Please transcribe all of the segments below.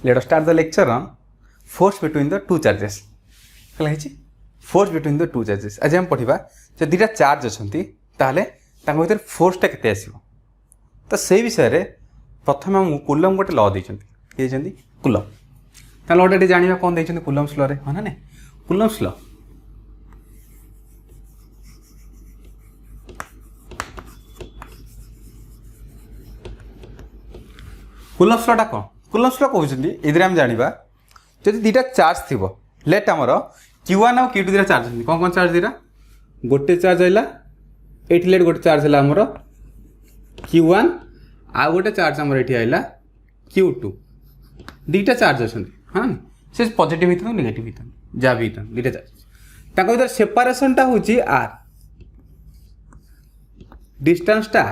Late us start the lecture on force between the two charges कल force between the two charges आज हम पढ़ा जो दुटा चार्ज अच्छा ताहले तांको भीतर फोर्सटा केते आसीबो तो से विषय रे प्रथम हम कूलम गोटे लॉ देइछन्ती कूलम ता लॉ टा जानिबा कोन देइछन्ती कूलम्स लॉ रे हां ना कूलम्स लॉ कूलम्स लॉ टा कोन कूलम्स लॉ कहउछन्ती इधर हम जानिबा जदि दुटा चार्ज थिबो लेट हमर Q1 और Q2 दुटा चार्ज कोन कोन चार्ज दिरा गोटे चार्ज आइला एठी लेट गोटे चार्ज हला हमर Q1 आ गोटे चार्ज हमर एठी आइला Q2 दुटा चार्ज अछन हां से पॉजिटिव हित नेगेटिव हित जा भी हित दुटा चार्ज ताको भीतर सेपरेशन टा होची r डिस्टेंस टा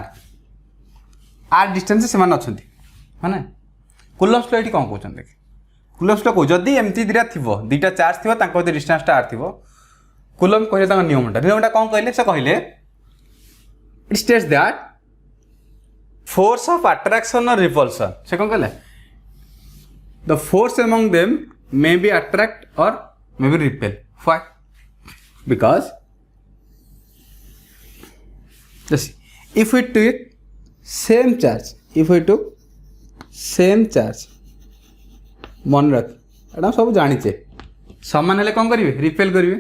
r डिस्टेंस से मान अछन हां ना कूलम्स लॉ एठी कोन कहउछन देख कूलम्स लॉ को जदी एमती दिरा थिबो दुटा चार्ज थिबो ताको भीतर डिस्टेंस टा r थिबो कूलम कहले ताको नियमटा कोन कहले से कहले it states that force of attraction or repulsion से कौन कहले the force among them may be attract or may be repel why because just if we took same charge मन रख एटा सब जानिचे समान हेले कौन करिवे रिपेल करिवे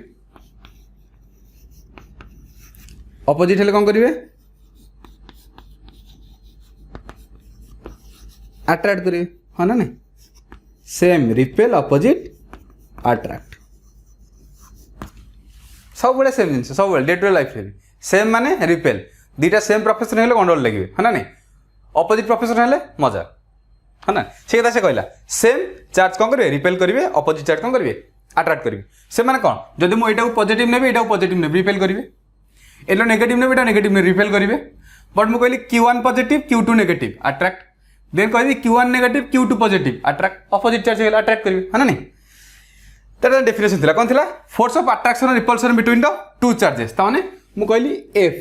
ऑपोजिट हेले कौन करिवे अट्रैक्ट करिए हाँ ना नहीं सेम रिपेल ऑपोजिट अट्रैक्ट सब बड़े सेम जिन सब day to day life same माने रिपेल दुटा सेम प्रोफेशन हेले गंडोल लगे हाँ ना नहीं ऑपोजिट प्रोफेशन हेले मजा हाँ ना से कथा से कहला सेम चार्ज कौन करेंगे रिपेल करेंगे ऑपोजिट चार्ज कौन करेंगे अट्रैक्ट करेंगे से माने कौन जब मुझे पॉजिटिव नेबे एटा पॉजिटिव नेबे रिपेल करेंगे एटा नेगेटिव नेबे एटा नेगेटिव ने रिपेल करेंगे बट मुझे कहली Q1 positive Q2 negative attract then कह Q1 negative Q2 positive attract opposite charge हेला अट्रैक्ट करेंगे हाँ ना नहीं तेरा डेफिनेशन थिला कौन थिला फोर्स ऑफ अट्रैक्शन और repulsion between the two charges ताने मु कहली F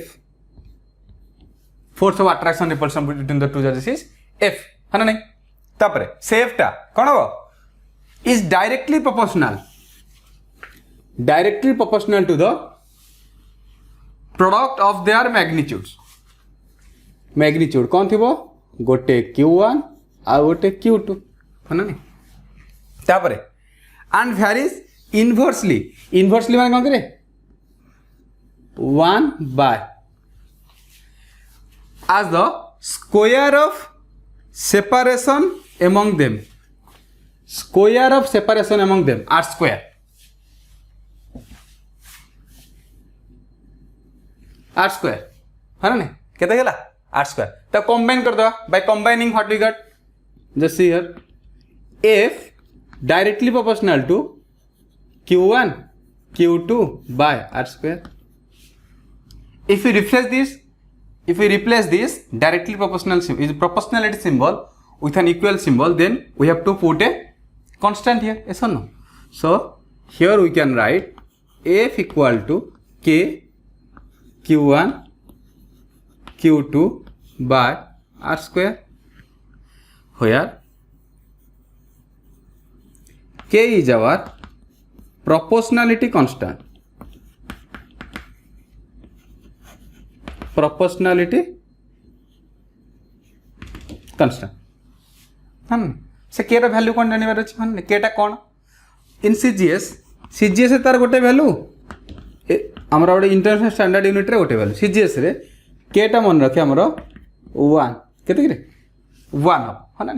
force of attraction repulsion between the two charges is F हाँ ना नहीं तापरे से F टा कौन हो is directly proportional to the product of their magnitude कौन थिबो गोटे Q1 आ गोटे Q2 है ना नहीं तापरे एंड वेरीज इनवर्सली माने कौन करे 1 bye as the square of separation among them r square है ना केते गेला r square तो कंबाइन कर दो by combining what we got just see here F directly proportional to Q1 Q2 by r square if we replace this directly proportional symbol is proportionality symbol with an equal symbol then we have to put a constant here yes or no so here we can write F equal to K Q1 Q2 by r square where K is our proportionality constant से के value कौन जानवर अच्छे हाँ केटा कौन in CGS तार गोटे वैल्यू आम गोटे इंटरनेशनल स्टैंडर्ड यूनिट रे गोटे वैल्यू सीजीएस रे केटा मन रखे आमर 1 केते 1 हम हाँ ना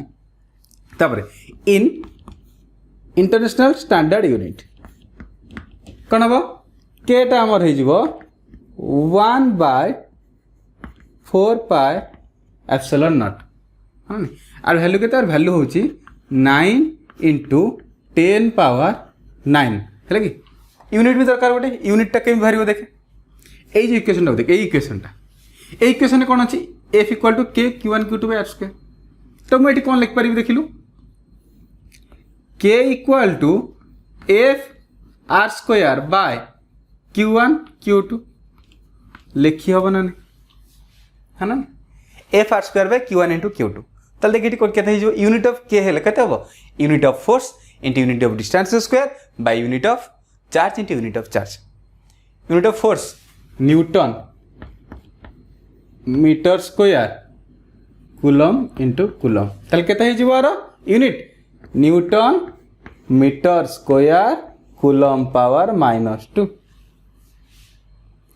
तापर इन इंटरनेशनल स्टैंडर्ड यूनिट कौन हम केटा आमर हो 1 बाय 4 पाई एप्सिलॉन नॉट हाँ आर वैल्यू के तार वैल्यू होची 9 into 10 power 9 है कि यूनिट भी दरकार गोटे यूनिट टा केम बाहर देखे এই যে ইকুয়েশনটা দেখ এই ইকুয়েশনে কোন আছে F equal to K Q1 Q2 by r square তো মই এটি কোন লিখ পারিবি দেখিলু K equal to F r square by Q1 Q2 लिखी हबो ना है ना F r square by Q1 into Q2 ताले देखि केते हे जो यूनिट ऑफ के हेले केते हो unit of force into unit of distance square by unit of charge into unit of charge unit of force newton metre square coulomb into coulomb ताले केते हे जिवार unit newton metre square coulomb power -2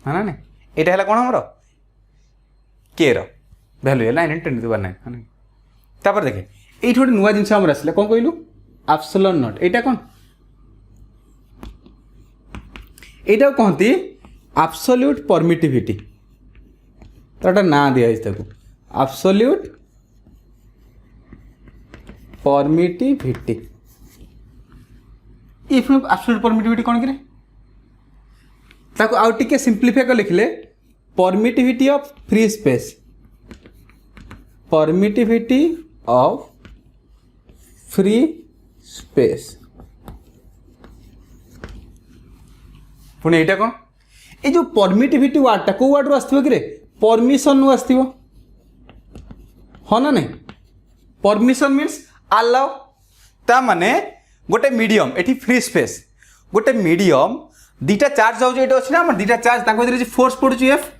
है ना एटा हला कोन हमरो के रो value है 9×10⁹ तापर देखे ये गोटे नुआ जिन आम आसला कौन कहलु एप्सिलॉन नॉट एटा कौन एटा कहती एब्सोल्यूट परमिटिविटी तो ना दिया absolute permittivity if absolute permittivity कौन कि ताको आउ टिके सिंप्लीफाई कर लिखले permittivity of free space permittivity of free space पुणी एटा कौन ये जो परमिटिविटी वार्डटा को वार्ड आसो कि परमिशन नु आसो हाँ ना नहीं परमिशन मीन्स अलाउ ता माने गोटे मीडियम एटी फ्री स्पेस गोटे मीडियम दीटा चार्ज जाऊँ ये अच्छे ना दीटा चार्ज ताको फोर्स पड़ुची एफ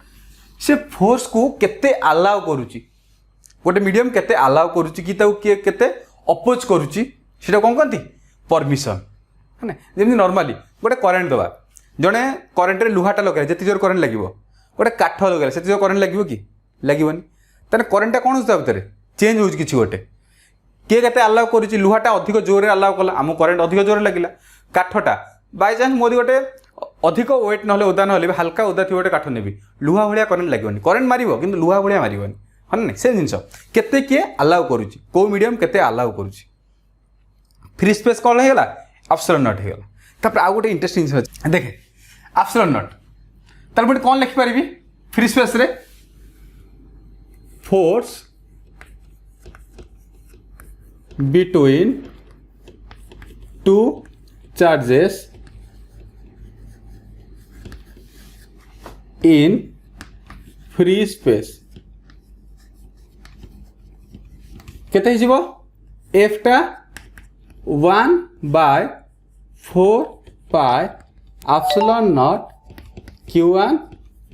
से फोर्स को केते अलाउ करुची गोटे मीडियम केते अलाउ करुची कि केते अपोज करुची सेटा कौन कहती परमिशन है जमी नॉर्मली गोटे करेन्ट दवा जड़े करेन्ट लुहाटा लगे जिते जोर करेन्ट लगे गोटे काठ लगे से जोर करेन्ट लगे कि लगभग तेना करेन्टा कौन हो भितर चेंज हो किसी गोटे किए के अलाउ करुच्ची लुहाटा अधिक जोर अलाउ कला आम करेन्ट अधिक जोर लगे काठटा बाय चान्स मोदी गोटे अधिक वेट ना ओदा ना हल्का ओदा थी गोटे काठ नेबी लुहा भाया करेन्ट लगे करेन्ट मार कि लुहा भाया मार हाँ ना से जिन केते किए अलाउ करुच्ची को मीडियम केते अलाउ करुच्ची फ्री स्पेस कौन होगा एप्सिलॉन नॉट होगा तापर आउ गोटे इंटरेस्टिंग जिनिस देखे एप्सिलॉन नॉट तार कौन लिखिपारि फ्री स्पेस रे force between two charges in free space केते हिजिबो एफ टा 1/4 pi epsilon naught q1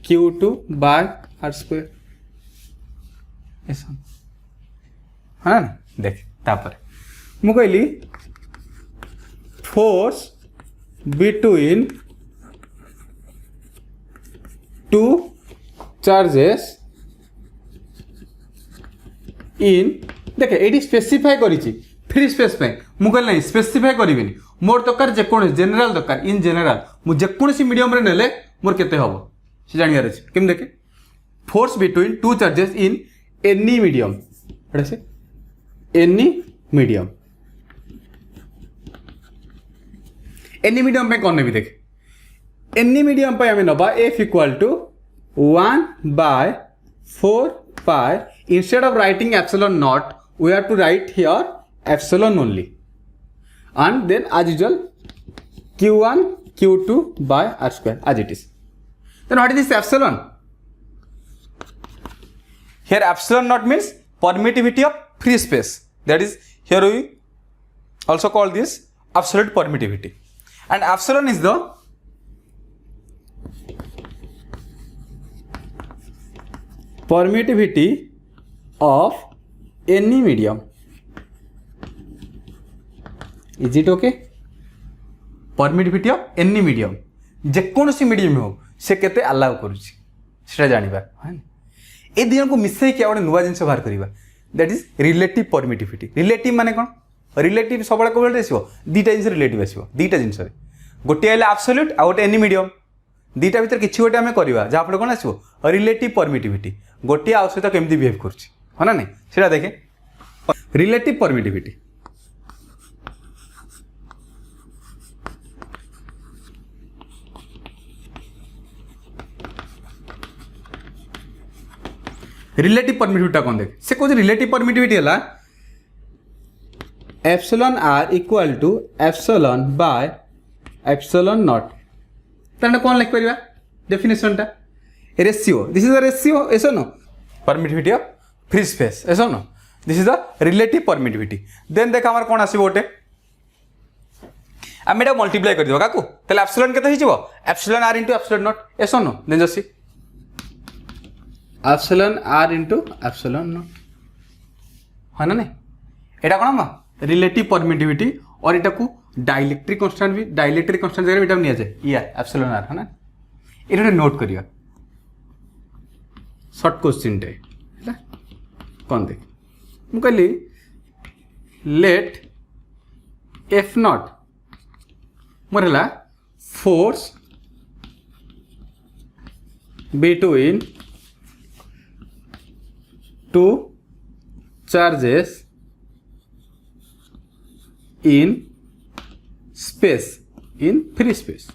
q2 by r square ऐसा हाँ देख तापर मु कहली force between two charges in देखे ये स्पेसिफाई करी फ्री स्पेस पे मुझे ना स्पेसिफाई करी मोर दरकार जेको जेनेल दरकार इन जेनेल मुझे जेकोसी मीडियम नेले मोर केते हम से जानवर अच्छे केम देखे force between two charges in any medium से एनी मीडियम पे कौन ने देखे एनी मीडियम पे आम नवा F equal to 1/4 pi instead of writing epsilon naught we have to write here epsilon only and then as usual q1 q2 by r square as it is. Then what is this epsilon? Here epsilon naught means permittivity of free space, that is here we also call this absolute permittivity, and epsilon is the permittivity of any medium. Is it okay? Permittivity of any medium जेकोसी medium हो से केते allow करुच्ची से जानवा ए दिन को मिसई क्या गोटे नुआ जिन बाहर करवा that is relative permittivity. Relative माने कौन रिलेटिव सब कौन आसो दुईटा जिन रिलेटिव आसो दुईटा जिन गोटे है एब्सोल्यूट आ गोटे एनी मीडियम दुईटा भर किसी गोटे आम करवा जहाँफल कौन आसो रिलेटिव परमिटिविटी गोटे आ सहित केमती बिहेव करुच्ची हाँ ना नहीं सीटा देखे रिलेटिव परमिटिविटी. रिलेटिव परमिटिविटी कौन देखे से कौन रिलेटिव परमिटिविटी है epsilon R equal to epsilon by epsilon naught ताने कौन लिख परिबा डेफिनेशन टा ratio this is the ratio ऐसा नो परमिटिविटी ऑफ फ्री स्पेस ऐसा नो this is the relative permittivity then देख आमर कौन आसो गोटे आम एटा मल्टीप्लाई कर क्या तेल एप्सिलॉन केते हो epsilon r into epsilon naught is known then just see epsilon r into epsilon naught है ना नहीं एटा कौन रिलेटिव परमिटिविटी और एटा को डाइलेक्ट्रिक कांस्टेंट भी डाइलेक्ट्रिक कांस्टेंट जगह एटा निया जाए या एप्सिलॉन आर है ना एटा नोट करिया शॉर्ट क्वेश्चन टे है कौन देख मु कहली लेट एफ नॉट मोर है force between two charges in space in free space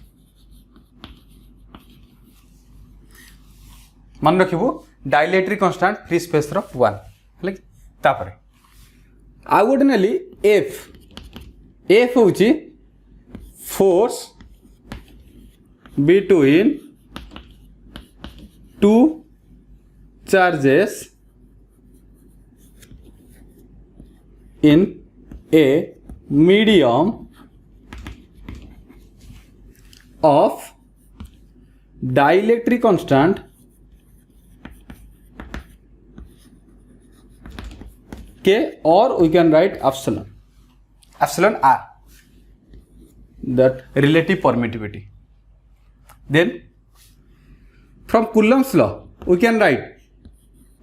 मन रखिबो डाइलेक्ट्रिक कांस्टेंट फ्री स्पेस रो 1 है तापर आ गोटे नेली एफ होची force between two charges in a medium of dielectric constant K, or we can write epsilon R, that relative permittivity. Then from Coulomb's law we can write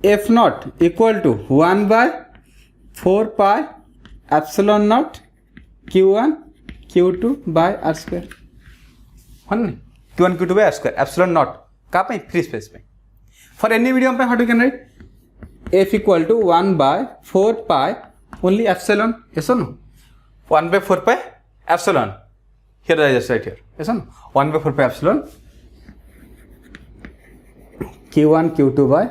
F naught equal to 1 by 4 pi epsilon naught q1 q2 by r square q1 q2 by r square epsilon naught का पे free space पे for any medium पे how do can write f इक्वल टू 1 by 4 pi only epsilon yes or no 1 by 4 pi epsilon here I just write here yes or no 1 by 4 pi epsilon q1 q2 by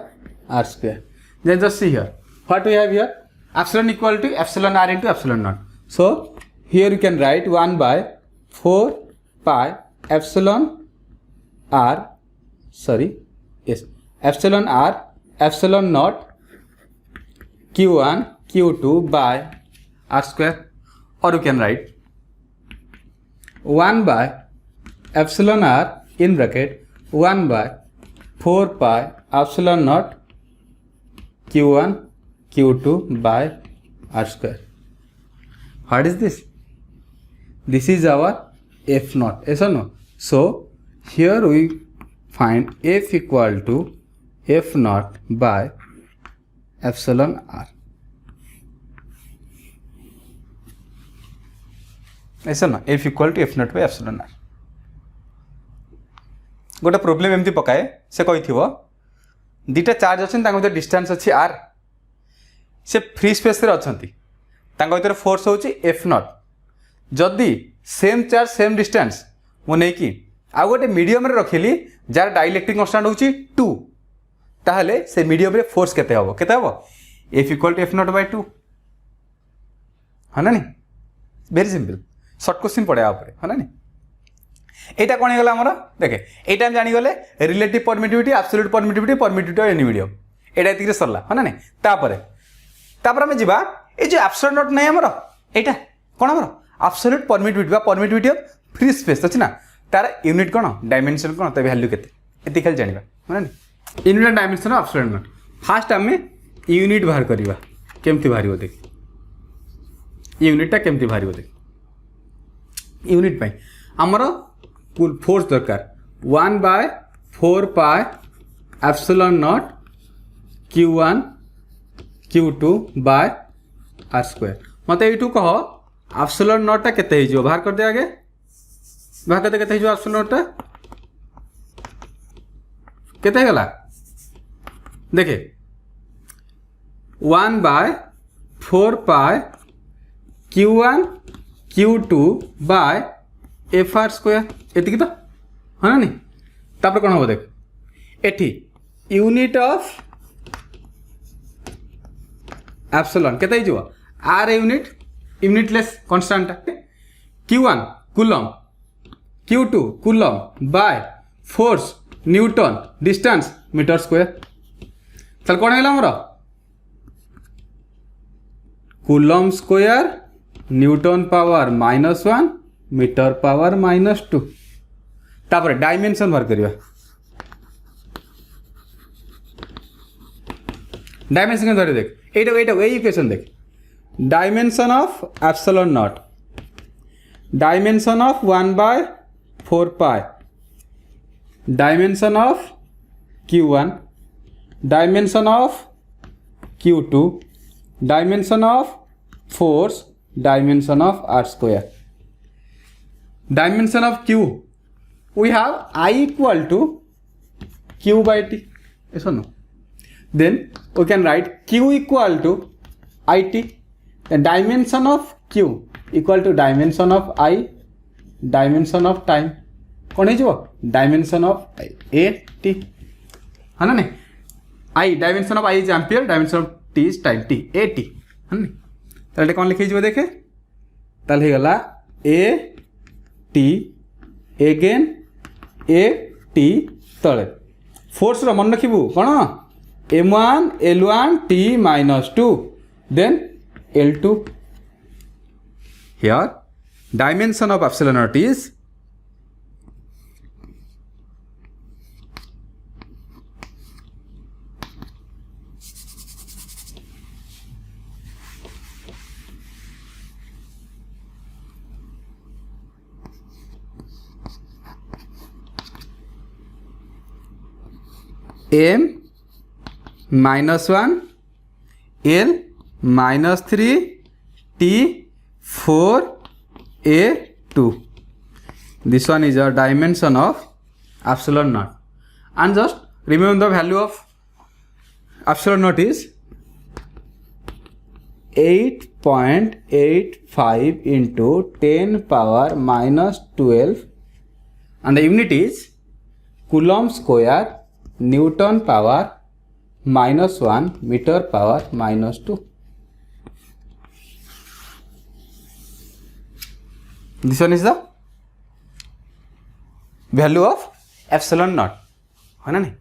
r square then just see here what we have here epsilon equal to epsilon r into epsilon naught. So here you can write 1 by 4 pi epsilon r, sorry, yes, epsilon r epsilon naught q1 q2 by r square, or you can write 1 by epsilon r in bracket 1 by 4 pi epsilon naught q1 q2 by r square. What is this? This is our f naught, yes or no? So here we find f equal to f naught by epsilon r. Yes or no? F equal to f naught by epsilon r. गोटे problem एमती पकाए से कही दीटा charge अच्छे distance अच्छी r से free space रे अछंती तांको भीतर फोर्स होची एफ नॉट जदि सेम चार्ज सेम डिस्टेंस मु नै कि आ गोटे मीडियम रे रखिली जार डाइलेक्ट्रिक कांस्टेंट होची 2 ताहले से मीडियम रे फोर्स केते हबो F equal to F naught by 2 है ना वेरी सिंपल शॉर्ट क्वेश्चन पड़े आपरे है ना एटा कोन हेगला हमर देखे एटा हम जानि गले relative permittivity absolute permittivity permittivity of any medium एटा एतिक रे सरला है ना तापर आम जा ये जो एब्सोल्यूट नॉट नहीं आमर एटा कौन आमर एब्सोल्यूट परमिटिविटी बा परमिटिविटी ऑफ फ्री स्पेस अच्छी ना तार यूनिट कौन डायमेंशन कौन तो वैल्यू केते एति खाली जानिबा माने unit dimension of absolute not fast आम यूनिट बाहर करबा केमती बाहरिबो देख यूनिटा केमती बाहरिबो देख यूनिट पई आमर फोर्स दरकार 1 by 4 pi epsilon naught q1 q2 by r square मत यू कह एप्सिलॉन नॉट टा केते हिजो बाहर कर दे आगे बाहर करते केते हिजो एप्सिलॉन नॉट टा केते गला देखे 1 by 4 pi q1 q2 by fr square एतिकी तो है ना नहीं तापर कौन हम देख एठी यूनिट ऑफ एप्सिलॉन केते हिजो r unit unitless constant q1 coulomb q2 coulomb by force newton distance metre square चल कौन है हमर coulomb square newton power -1 metre power -2 तापर डायमेंशन बाहर करिया डायमेंशन धरे देख एटा ए इक्वेशन देख dimension of epsilon naught dimension of 1/4 pi dimension of q1 dimension of q2 dimension of force dimension of r square dimension of q we have I equal to q by t, yes or no? Then we can write q equal to it, the dimension of q equal to dimension of I dimension of time कौन है जो dimension of a t है ना नहीं I dimension of I is ampere dimension of t is time t a t है ना ताले कौन लिखे जो देखे ताले गला a t again A T तले फोर्स रो मन रखिबू कौन m1 l1 t -2 then l2 here dimension of epsilon naught is m -1 l -3 t 4 a 2 this one is a dimension of epsilon naught and just remember the value of epsilon naught is 8.85 into 10 power -12 and the unit is coulomb square newton power -1 metre power -2 this one is the value of epsilon naught है ना नहीं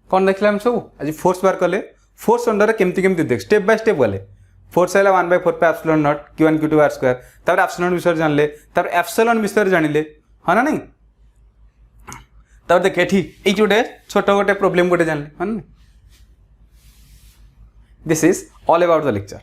कौन देखले हम सब आज force बार कले force under केमती केमती देख स्टेप बाय स्टेप गले फोर्स है 1/4 पे epsilon naught q1 q2 r square तापर एप्सिलॉन विषय जानले तापर एप्सिलॉन विषय जानिले है ना नहीं तब देख ये गोटे छोट गोटे प्रोब्लेम गोटे जानले this is all about the lecture.